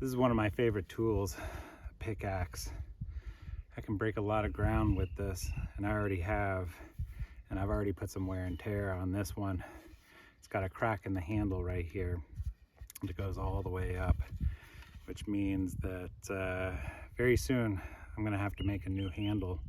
This is one of my favorite tools, a pickaxe. I can break a lot of ground with this, and I already have, and I've already put some wear and tear on this one. It's got a crack in the handle right here. It goes all the way up, which means that very soon I'm gonna have to make a new handle.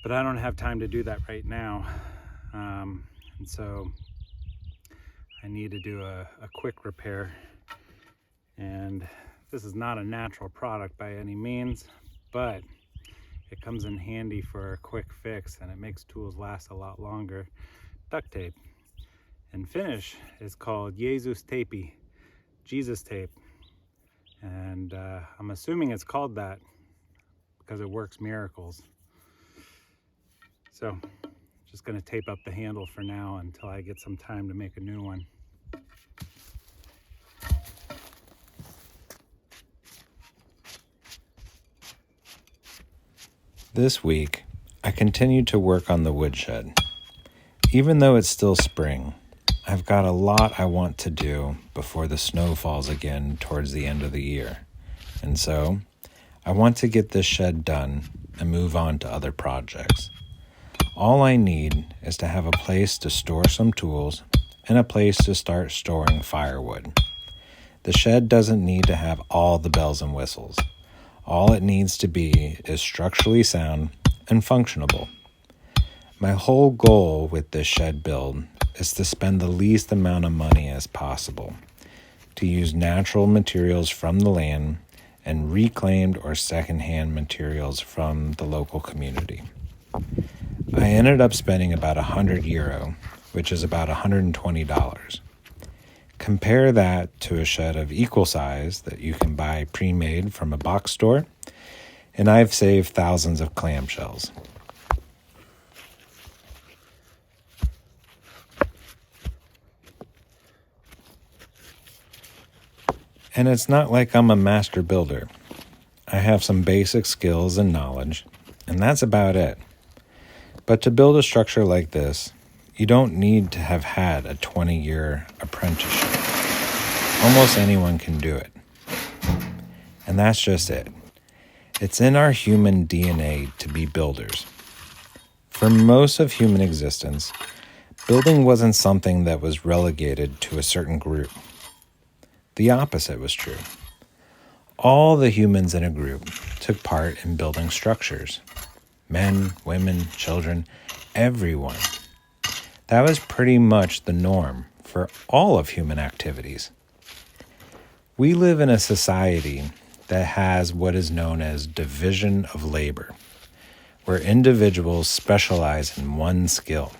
But I don't have time to do that right now. And so I need to do a quick repair. And this is not a natural product by any means, but it comes in handy for a quick fix, and it makes tools last a lot longer. Duct tape. In Finnish, it's called Jesus tape, Jesus tape. And I'm assuming it's called that because it works miracles. So, just gonna tape up the handle for now until I get some time to make a new one. This week, I continued to work on the woodshed. Even though it's still spring, I've got a lot I want to do before the snow falls again towards the end of the year. And so, I want to get this shed done and move on to other projects. All I need is to have a place to store some tools and a place to start storing firewood. The shed doesn't need to have all the bells and whistles. All it needs to be is structurally sound and functionable. My whole goal with this shed build is to spend the least amount of money as possible, to use natural materials from the land and reclaimed or secondhand materials from the local community. I ended up spending about €100, which is about $120. Compare that to a shed of equal size that you can buy pre-made from a box store, and I've saved thousands of clamshells. And it's not like I'm a master builder. I have some basic skills and knowledge, and that's about it. But to build a structure like this, you don't need to have had a 20-year apprenticeship. Almost anyone can do it. And that's just it. It's in our human DNA to be builders. For most of human existence, building wasn't something that was relegated to a certain group. The opposite was true. All the humans in a group took part in building structures. Men, women, children, everyone. That was pretty much the norm for all of human activities. We live in a society that has what is known as division of labor, where individuals specialize in one skill.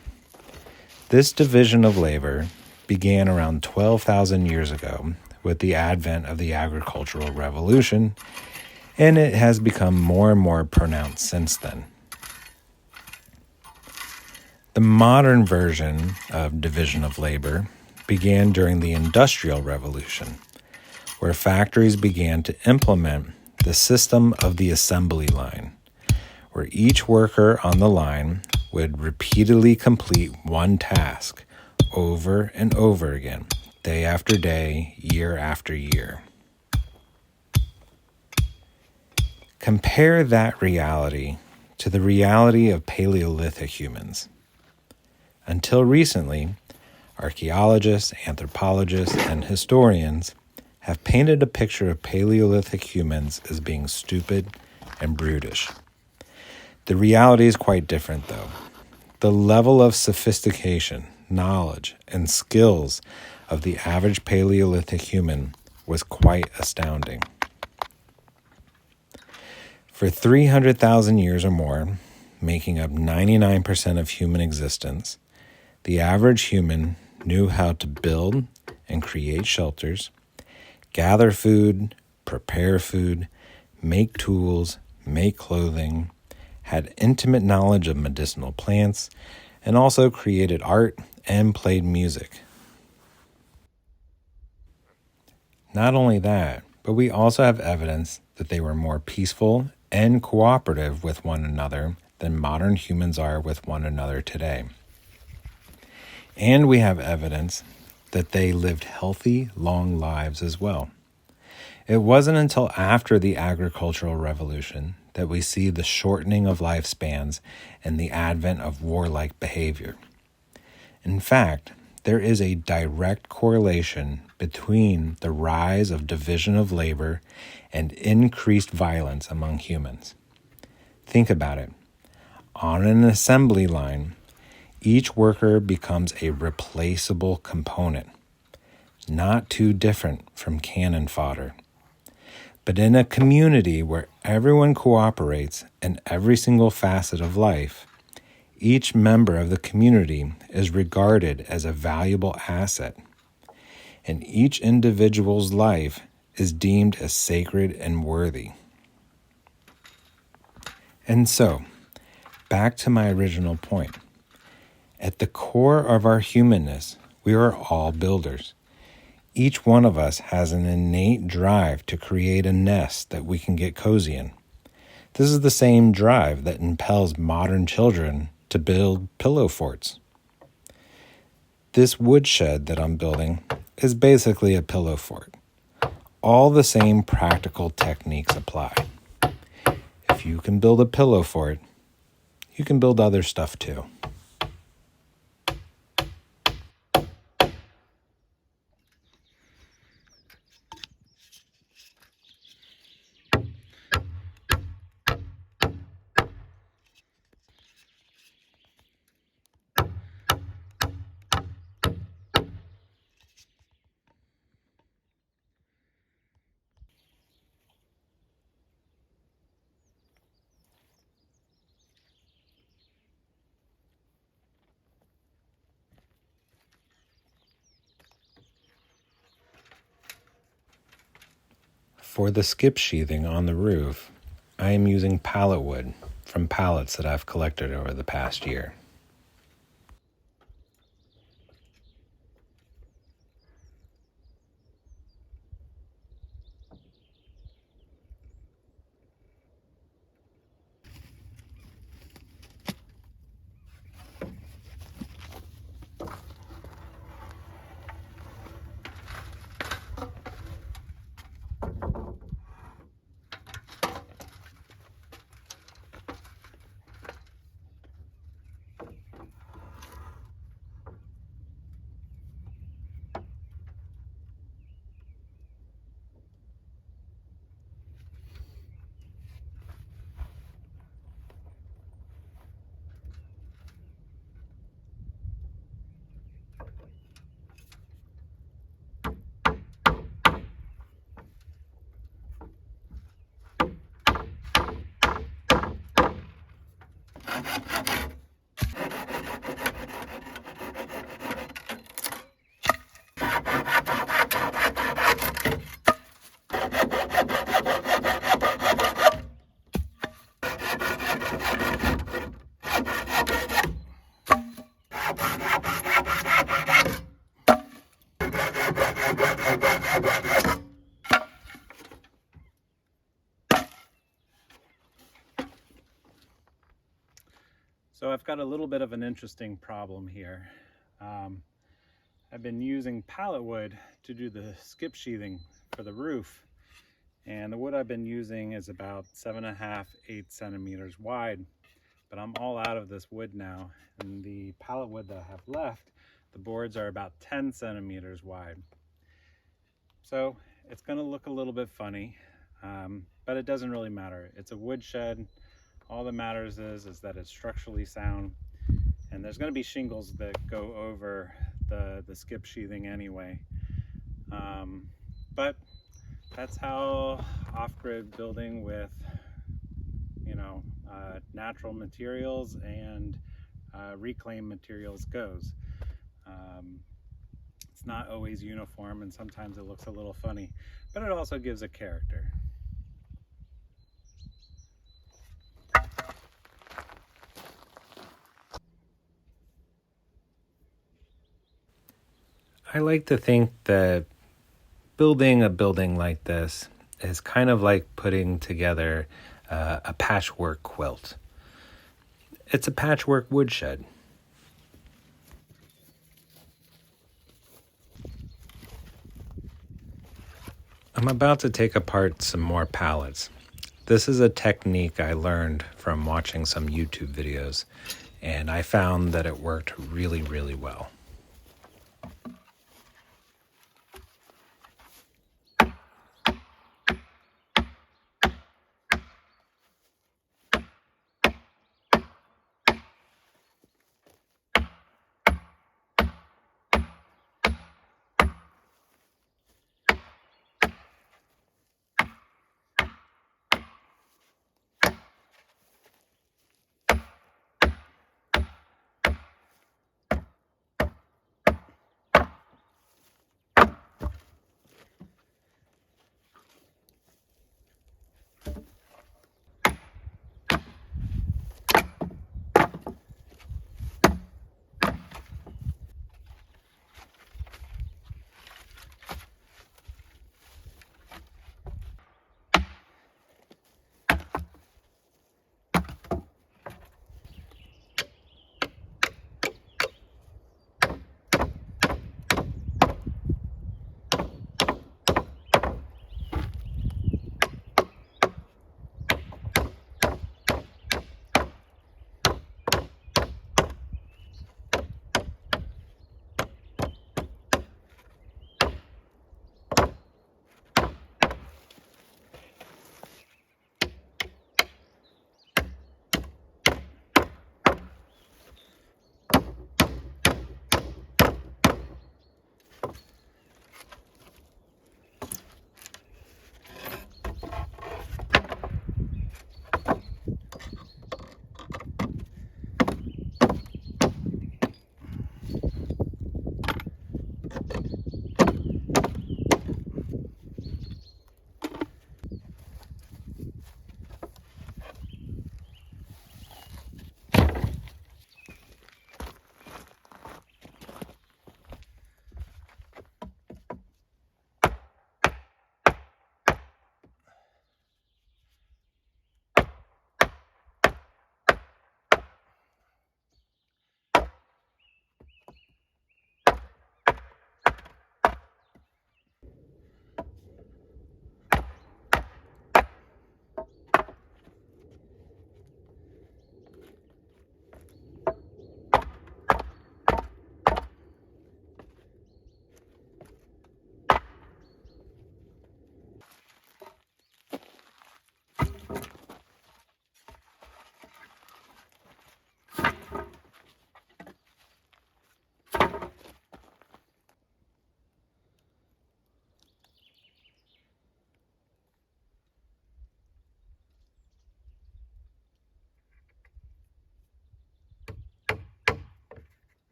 This division of labor began around 12,000 years ago with the advent of the agricultural revolution, and it has become more and more pronounced since then. The modern version of division of labor began during the Industrial Revolution, where factories began to implement the system of the assembly line, where each worker on the line would repeatedly complete one task over and over again, day after day, year after year. Compare that reality to the reality of Paleolithic humans. Until recently, archaeologists, anthropologists, and historians have painted a picture of Paleolithic humans as being stupid and brutish. The reality is quite different, though. The level of sophistication, knowledge, and skills of the average Paleolithic human was quite astounding. For 300,000 years or more, making up 99% of human existence, the average human knew how to build and create shelters, gather food, prepare food, make tools, make clothing, had intimate knowledge of medicinal plants, and also created art and played music. Not only that, but we also have evidence that they were more peaceful and cooperative with one another than modern humans are with one another today. And we have evidence that they lived healthy, long lives as well. It wasn't until after the agricultural revolution that we see the shortening of lifespans and the advent of warlike behavior. In fact, there is a direct correlation between the rise of division of labor and increased violence among humans. Think about it. On an assembly line, each worker becomes a replaceable component, not too different from cannon fodder. But in a community where everyone cooperates in every single facet of life, each member of the community is regarded as a valuable asset, and each individual's life is deemed as sacred and worthy. And so, back to my original point. At the core of our humanness, we are all builders. Each one of us has an innate drive to create a nest that we can get cozy in. This is the same drive that impels modern children to build pillow forts. This woodshed that I'm building is basically a pillow fort. All the same practical techniques apply. If you can build a pillow fort, you can build other stuff too. For the skip sheathing on the roof, I am using pallet wood from pallets that I've collected over the past year. So I've got a little bit of an interesting problem here. I've been using pallet wood to do the skip sheathing for the roof, and the wood I've been using is about 7.5, 8 centimeters wide, but I'm all out of this wood now, and the pallet wood that I have left, the boards are about 10 centimeters wide. So it's going to look a little bit funny, but it doesn't really matter. It's a woodshed. All that matters is that it's structurally sound, and there's going to be shingles that go over the skip sheathing anyway. But that's how off-grid building with, natural materials and reclaimed materials goes. It's not always uniform, and sometimes it looks a little funny, but it also gives a character. I like to think that building a building like this is kind of like putting together a patchwork quilt. It's a patchwork woodshed. I'm about to take apart some more pallets. This is a technique I learned from watching some YouTube videos, and I found that it worked really, really well.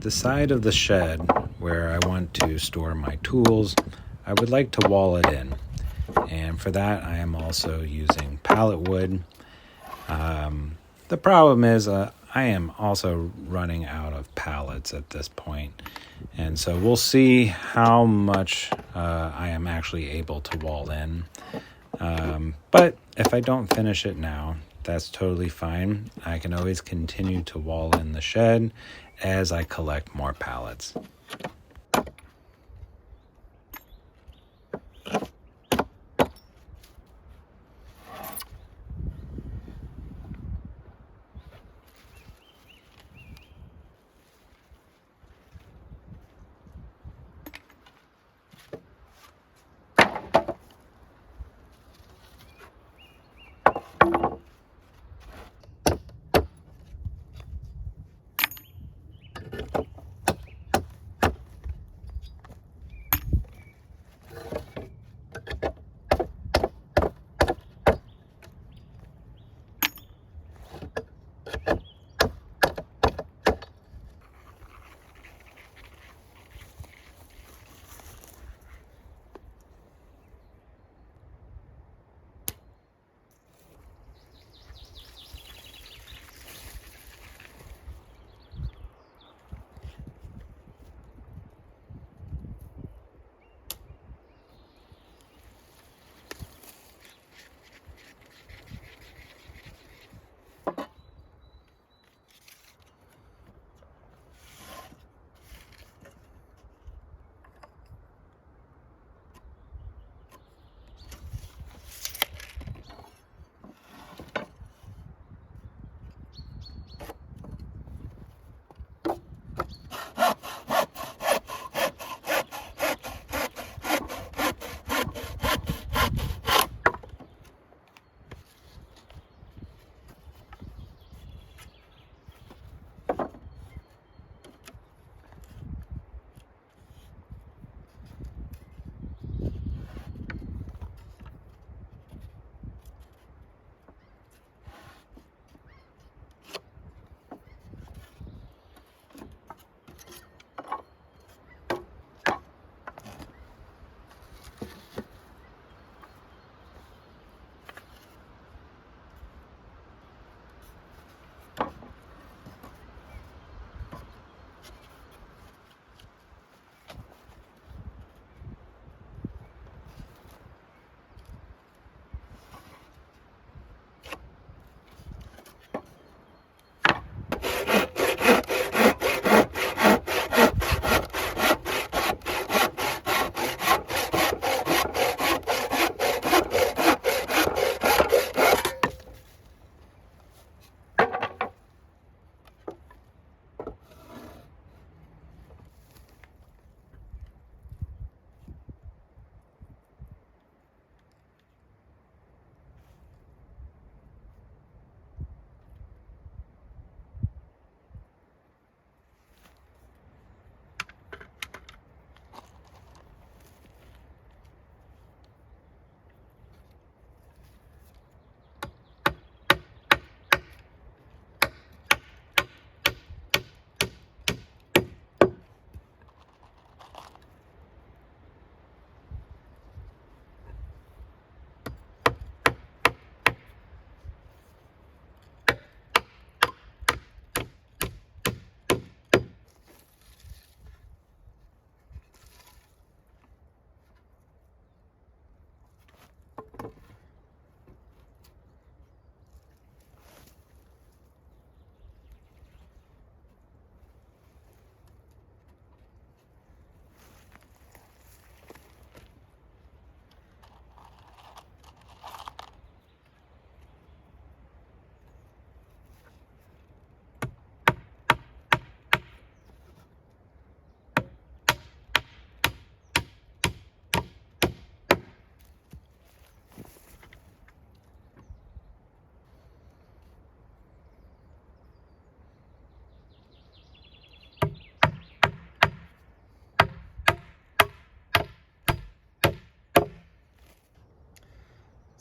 The side of the shed where I want to store my tools, I would like to wall it in. And for that, I am also using pallet wood. The problem is I am also running out of pallets at this point. And so we'll see how much I am actually able to wall in. But if I don't finish it now, that's totally fine. I can always continue to wall in the shed as I collect more pallets.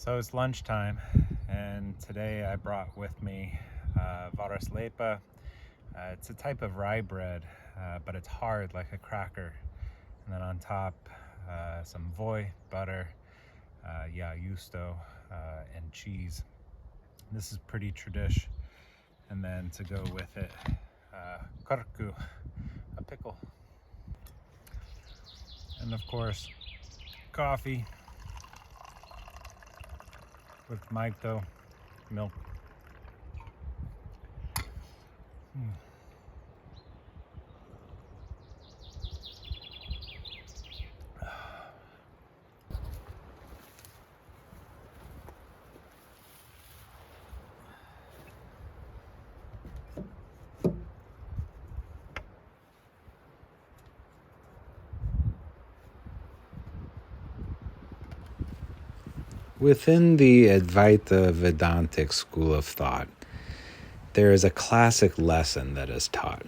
So it's lunchtime, and today I brought with me varasleipä. It's a type of rye bread, but it's hard like a cracker. And then on top, some voi, butter, juusto, and cheese. This is pretty tradish. And then to go with it, karkku, a pickle. And of course, coffee. with Mike though. Milk. Within the Advaita Vedantic school of thought, there is a classic lesson that is taught,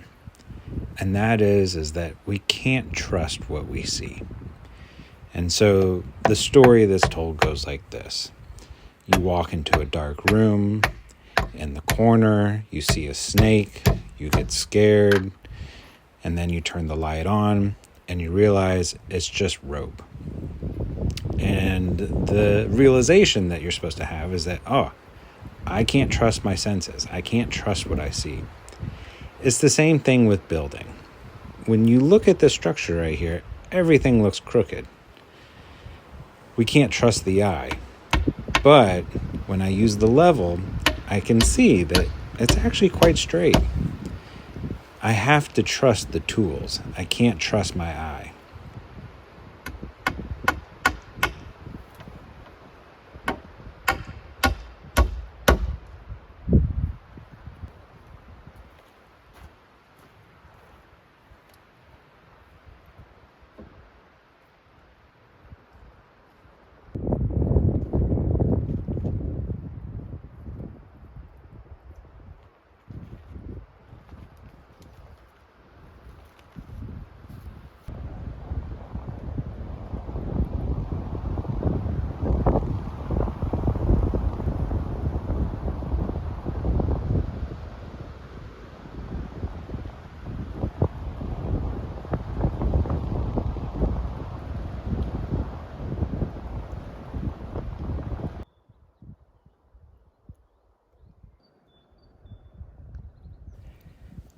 and that is that we can't trust what we see. And so the story that's told goes like this. You walk into a dark room. In the corner, you see a snake. You get scared. And then you turn the light on, and you realize it's just rope. And the realization that you're supposed to have is that, I can't trust my senses. I can't trust what I see. It's the same thing with building. When you look at this structure right here, everything looks crooked. We can't trust the eye. But when I use the level, I can see that it's actually quite straight. I have to trust the tools. I can't trust my eye.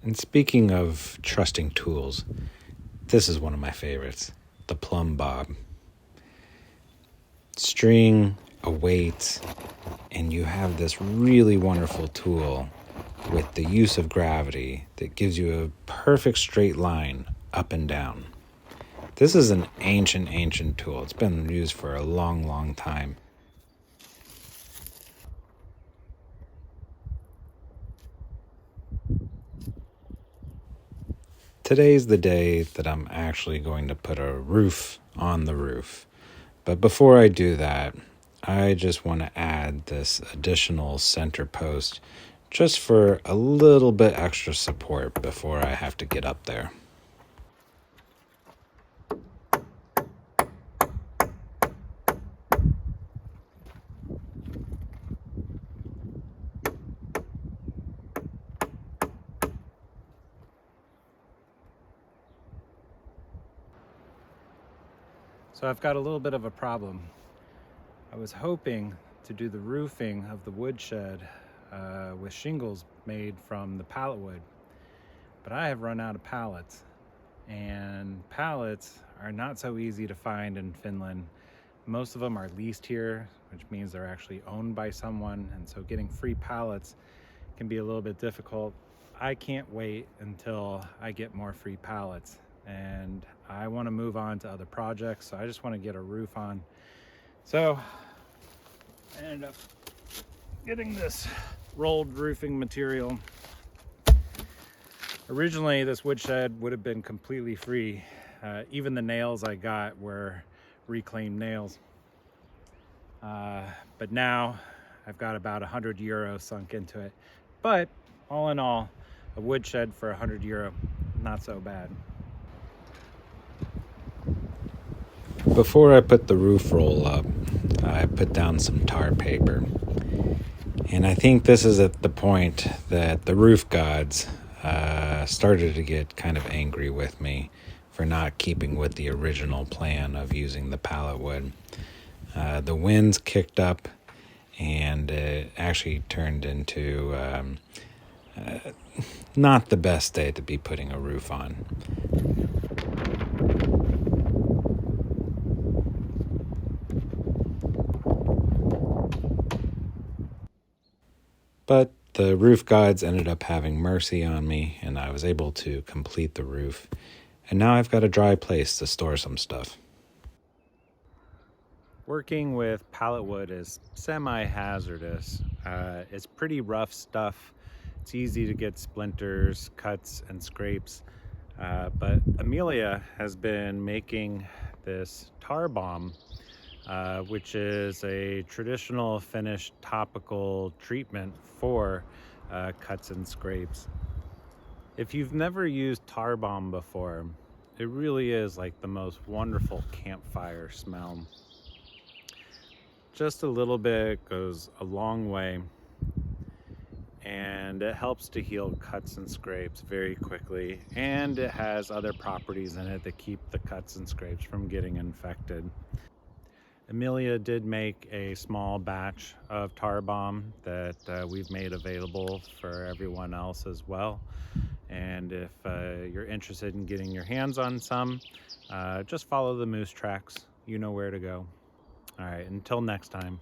And speaking of trusting tools, this is one of my favorites, the plumb bob. String, a weight, and you have this really wonderful tool with the use of gravity that gives you a perfect straight line up and down. This is an ancient tool. It's been used for a long, long time. Today's the day that I'm actually going to put a roof on the roof. But before I do that, I just want to add this additional center post just for a little bit extra support before I have to get up there. So I've got a little bit of a problem. I was hoping to do the roofing of the woodshed with shingles made from the pallet wood, but I have run out of pallets, and pallets are not so easy to find in Finland. Most of them are leased here, which means they're actually owned by someone, and so getting free pallets can be a little bit difficult. I can't wait until I get more free pallets, and I want to move on to other projects, so I just want to get a roof on. So I ended up getting this rolled roofing material. Originally this woodshed would have been completely free. Even the nails I got were reclaimed nails, but now I've got about €100 sunk into it. But all in all, a woodshed for €100, not so bad. Before I put the roof roll up, I put down some tar paper. And I think this is at the point that the roof gods started to get kind of angry with me for not keeping with the original plan of using the pallet wood. The winds kicked up, and it actually turned into not the best day to be putting a roof on. But the roof gods ended up having mercy on me, and I was able to complete the roof. And now I've got a dry place to store some stuff. Working with pallet wood is semi-hazardous. It's pretty rough stuff. It's easy to get splinters, cuts, and scrapes. But Amelia has been making this tar balm, which is a traditional Finnish topical treatment for cuts and scrapes. If you've never used tar balm before, it really is like the most wonderful campfire smell. Just a little bit goes a long way, and it helps to heal cuts and scrapes very quickly, and it has other properties in it that keep the cuts and scrapes from getting infected. Amelia did make a small batch of tar balm that we've made available for everyone else as well, and if you're interested in getting your hands on some, just follow the moose tracks. You know where to go. All right, until next time.